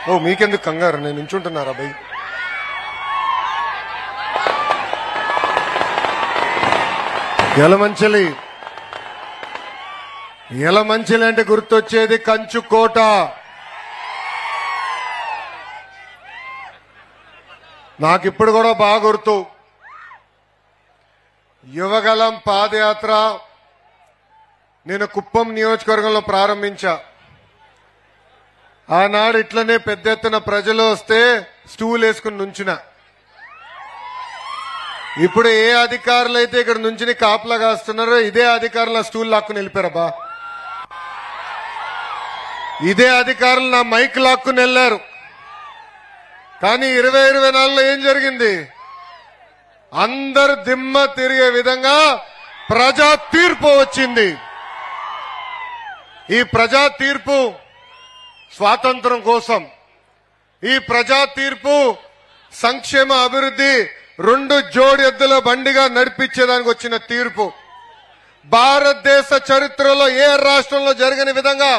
ఓ మీకెందుకు కంగారు, నేను నించుంటున్నారా భయ్? యలమంచిలి అంటే గుర్తొచ్చేది కంచుకోట. నాకిప్పుడు కూడా బాగా గుర్తు. యువగలం పాదయాత్ర నేను కుప్పం నియోజకవర్గంలో ప్రారంభించా. ఆనాడు ఇట్లనే పెద్ద ఎత్తున ప్రజలు వస్తే స్టూల్ వేసుకుని నుంచున. ఇప్పుడు ఏ అధికారులు అయితే ఇక్కడ నుంచి కాపలా కాస్తున్నారో ఇదే అధికారులు స్టూల్ లాక్కుని వెళ్ళిపోయారబ్బా. ఇదే అధికారులు నా మైక్ లాక్కుని వెళ్లారు. కానీ 2024లో ఏం జరిగింది? అందరు దిమ్మ తిరిగే విధంగా ప్రజా తీర్పు వచ్చింది. ఈ ప్రజా తీర్పు స్వాతంత్రం కోసం, ఈ ప్రజా తీర్పు సంక్షేమ అభివృద్ధి రెండు జోడి ఎద్దుల బండిగా నడిపించేదానికి వచ్చిన తీర్పు. భారతదేశ చరిత్రలో ఏ రాష్ట్రంలో జరగని విధంగా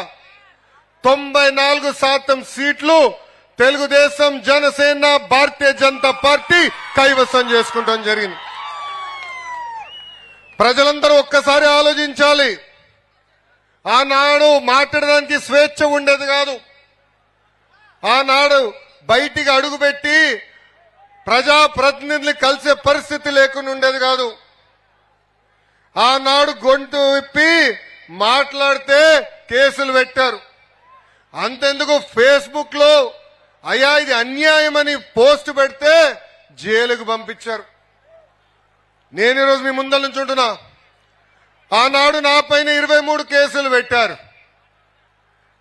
94% సీట్లు తెలుగుదేశం, జనసేన, భారతీయ జనతా పార్టీ కైవసం చేసుకుంటాం జరిగింది. ప్రజలందరూ ఒక్కసారి ఆలోచించాలి. ఆనాడు మాట్లాడడానికి స్వేచ్ఛ ఉండేది కాదు. ఆనాడు బయటికి అడుగుపెట్టి ప్రజాప్రతినిధులు కలిసే పరిస్థితి లేకుండా ఉండేది కాదు. ఆనాడు గొంతు విప్పి మాట్లాడితే కేసులు పెట్టారు. అంతెందుకు ఫేస్బుక్ లో అయ్యా ఇది అన్యాయమని పోస్ట్ పెడితే జైలుకు పంపించారు. నేను ఈరోజు మీ ముందర నుంచి ఉంటున్నా. ఆనాడు నా పైన 23 కేసులు పెట్టారు.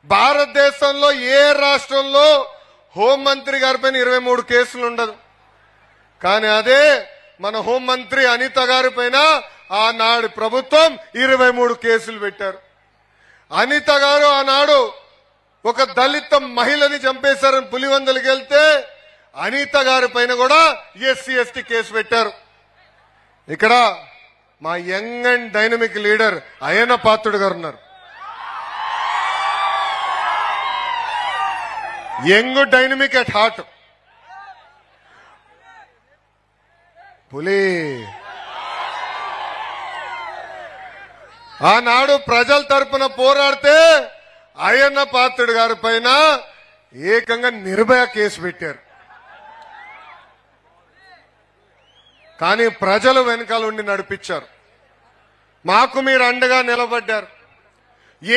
భారతదేశంలో ఏ రాష్ట్రంలో హోంమంత్రి గారి పైన 23 కేసులు ఉండదు. కానీ అదే మన హోంమంత్రి అనిత గారి పైన ఆనాడు ప్రభుత్వం 23 కేసులు పెట్టారు. అనిత గారు ఆనాడు ఒక దళిత మహిళని చంపేశారని పులివెందులకు వెళ్తే అనిత గారి పైన కూడా SC/ST కేసు పెట్టారు. ఇక్కడ మా young and dynamic leader Ayyanna Patrudu గారు ఉన్నారు. Young dynamic at heart. పులి ఆనాడు ప్రజల తరపున పోరాడితే అయ్యన్న పాత్రుడు గారి పైన ఏకంగా నిర్భయ కేసు పెట్టారు. కానీ ప్రజలు వెనకాల ఉండి నడిపించారు. మాకు మీరు అండగా నిలబడ్డారు.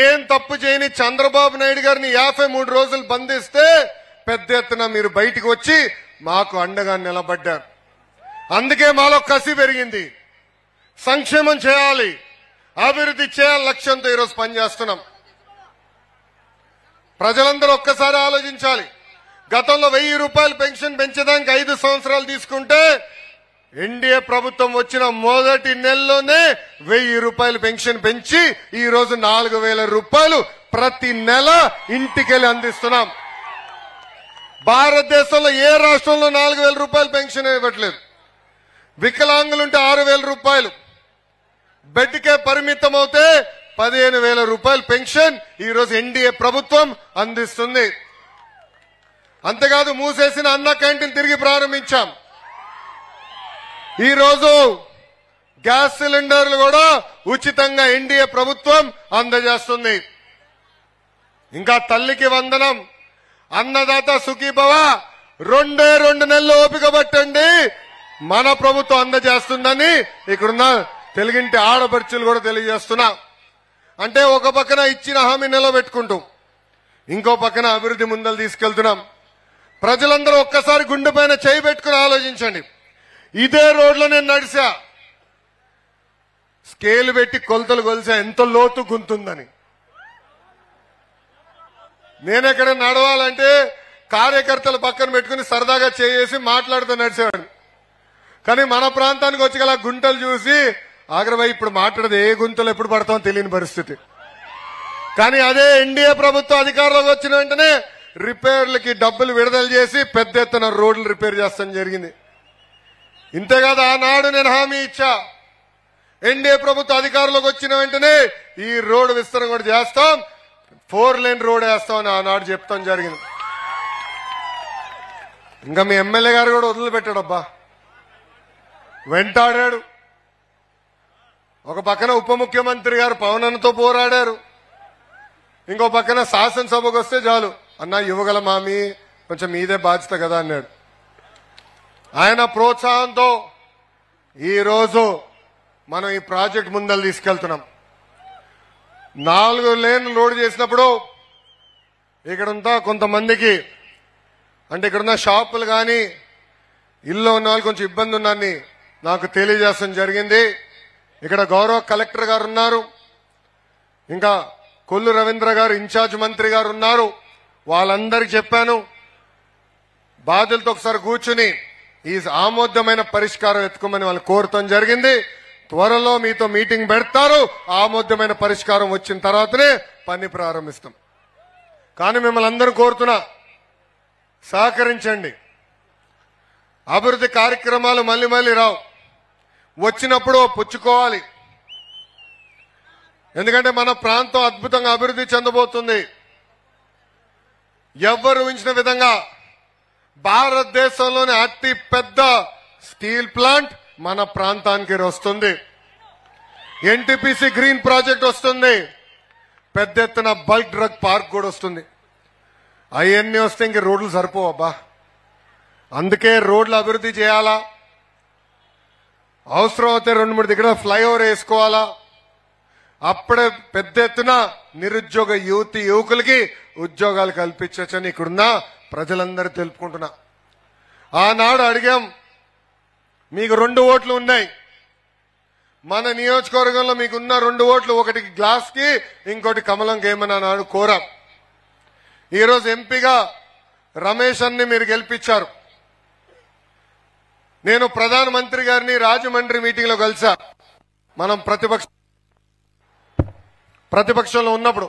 ఏం తప్పు చేయని చంద్రబాబు నాయుడు గారిని 53 రోజులు బంధిస్తే పెద్ద ఎత్తున మీరు బయటికి వచ్చి మాకు అండగా నిలబడ్డారు. అందుకే మాలో కసి పెరిగింది. సంక్షేమం చేయాలి, అభివృద్ధి చేయాలి లక్ష్యంతో ఈరోజు పనిచేస్తున్నాం. ప్రజలందరూ ఒక్కసారి ఆలోచించాలి. గతంలో 1000 రూపాయలు పెన్షన్ పెంచడానికి 5 సంవత్సరాలు తీసుకుంటే ఎన్డీఏ ప్రభుత్వం వచ్చిన మొదటి నెలలోనే 1000 రూపాయలు పెన్షన్ పెంచి ఈ రోజు 4000 రూపాయలు ప్రతి నెల ఇంటికెళ్లి అందిస్తున్నాం. భారతదేశంలో ఏ రాష్ట్రంలో 4000 రూపాయలు పెన్షన్ ఇవ్వట్లేదు. వికలాంగులుంటే 6000 రూపాయలు, బెడ్కే పరిమితం అవుతే 15,000 రూపాయలు పెన్షన్ ఈ రోజు ఎన్డీఏ ప్రభుత్వం అందిస్తుంది. అంతేకాదు మూసేసిన అన్న క్యాంటీన్ తిరిగి ప్రారంభించాం. ఈ రోజు గ్యాస్ సిలిండర్లు కూడా ఉచితంగా ఎన్డీఏ ప్రభుత్వం అందజేస్తుంది. ఇంకా తల్లికి వందనం, అన్నదాత సుఖీభవ 2 నెలలు ఓపిక పట్టండి, మన ప్రభుత్వం అందజేస్తుందని ఇక్కడున్న తెలుగింటి ఆడపడుచులు కూడా తెలియజేస్తున్నా. అంటే ఒక పక్కన ఇచ్చిన హామీ నిలబెట్టుకుంటూ ఇంకో పక్కన అభివృద్ధి ముందలు తీసుకెళ్తున్నాం. ప్రజలందరూ ఒక్కసారి గుండె పైన చేయి పెట్టుకుని ఆలోచించండి. ఇదే రోడ్లో నేను నడిచా, స్కేల్ పెట్టి కొలతలు కొలిసా ఎంత లోతు గుంతుందని. నేనెక్కడ నడవాలంటే కార్యకర్తలు పక్కన పెట్టుకుని సరదాగా చేసి మాట్లాడుతూ నడిచేవాడిని. కానీ మన ప్రాంతానికి వచ్చి గల గుంటలు చూసి ఆగ్రహం ఇప్పుడు మాట్లాడదు, ఏ గుంతలు ఎప్పుడు పడతామో తెలియని పరిస్థితి. కానీ అదే ఎన్డీఏ ప్రభుత్వం అధికారంలోకి వచ్చిన వెంటనే రిపేర్లకి డబ్బులు విడుదల చేసి పెద్ద ఎత్తున రోడ్లు రిపేర్ చేస్తాం జరిగింది. ఇంతేకాదు ఆనాడు నేను హామీ ఇచ్చా, ఎన్డీఏ ప్రభుత్వం అధికారంలోకి వచ్చిన వెంటనే ఈ రోడ్డు విస్తరణ కూడా చేస్తాం, 4 లేన్ రోడ్ వేస్తామని ఆనాడు చెప్తాం జరిగింది. ఇంకా మీ ఎమ్మెల్యే గారు కూడా వదిలిపెట్టాడబ్బా, వెంటాడాడు. ఒక పక్కన ఉప ముఖ్యమంత్రి గారు పవన్ అన్నతో పోరాడారు, ఇంకో పక్కన శాసనసభకు వస్తే చాలు అన్నా యువగల మామి కొంచెం మీదే బాధ్యత కదా అన్నాడు. ఆయన ప్రోత్సాహంతో ఈరోజు మనం ఈ ప్రాజెక్ట్ ముందలు తీసుకెళ్తున్నాం. 4 లేన్లు లోడ్ చేసినప్పుడు ఇక్కడంతా కొంతమందికి అంటే ఇక్కడున్న షాపులు కానీ ఇల్లు ఉన్న వాళ్ళు కొంచెం ఇబ్బంది ఉందని నాకు తెలియజేయడం జరిగింది. ఇక్కడ గౌరవ కలెక్టర్ గారు ఉన్నారు, ఇంకా కొల్లు రవీంద్ర గారు ఇన్ఛార్జ్ మంత్రి గారు ఉన్నారు. వాళ్ళందరికీ చెప్పాను, బాధ్యులతో ఒకసారి కూర్చుని ఈ ఆమోదమైన పరిష్కారం ఎత్తుకోమని వాళ్ళు కోరటం జరిగింది. త్వరలో మీతో మీటింగ్ పెడతారు. ఆమోదమైన పరిష్కారం వచ్చిన తర్వాతనే పని ప్రారంభిస్తాం. కానీ మిమ్మల్ని అందరూ కోరుతున్నా, సహకరించండి. అభివృద్ధి కార్యక్రమాలు మళ్ళీ మళ్ళీ రావు, వచ్చినప్పుడు పుచ్చుకోవాలి. ఎందుకంటే మన ప్రాంతం అద్భుతంగా అభివృద్ధి చెందబోతుంది. ఎవ్వరు ఊహించిన విధంగా భారతదేశంలోని అతి పెద్ద స్టీల్ ప్లాంట్ మన ప్రాంతానికి వస్తుంది. ఎన్టీపీసీ గ్రీన్ ప్రాజెక్ట్ వస్తుంది. పెద్ద ఎత్తున బల్క్ డ్రగ్ పార్క్ కూడా వస్తుంది. అవన్నీ వస్తే ఇంక రోడ్లు సరిపోవబ్బా. అందుకే రోడ్లు అభివృద్ధి చేయాలా, అవసరం అయితే 2-3 దగ్గర ఫ్లైఓవర్ వేసుకోవాలా. అప్పుడే పెద్ద ఎత్తున నిరుద్యోగ యువకులకి ఉద్యోగాలు కల్పించవచ్చని ఇక్కడున్న ప్రజలందరూ తెలుపుకుంటున్నా. ఆనాడు అడిగాం, మీకు 2 ఓట్లు ఉన్నాయి, మన నియోజకవర్గంలో మీకున్న 2 ఓట్లు, ఒకటి గ్లాస్ కి ఇంకోటి కమలం గేమని అన్నాడు కోరాం. ఈరోజు ఎంపీగా రమేష్ అన్ని మీరు గెలిపించారు. నేను ప్రధానమంత్రి గారిని రాజమండ్రి మీటింగ్ లో కలిసా. మనం ప్రతిపక్షంలో ఉన్నప్పుడు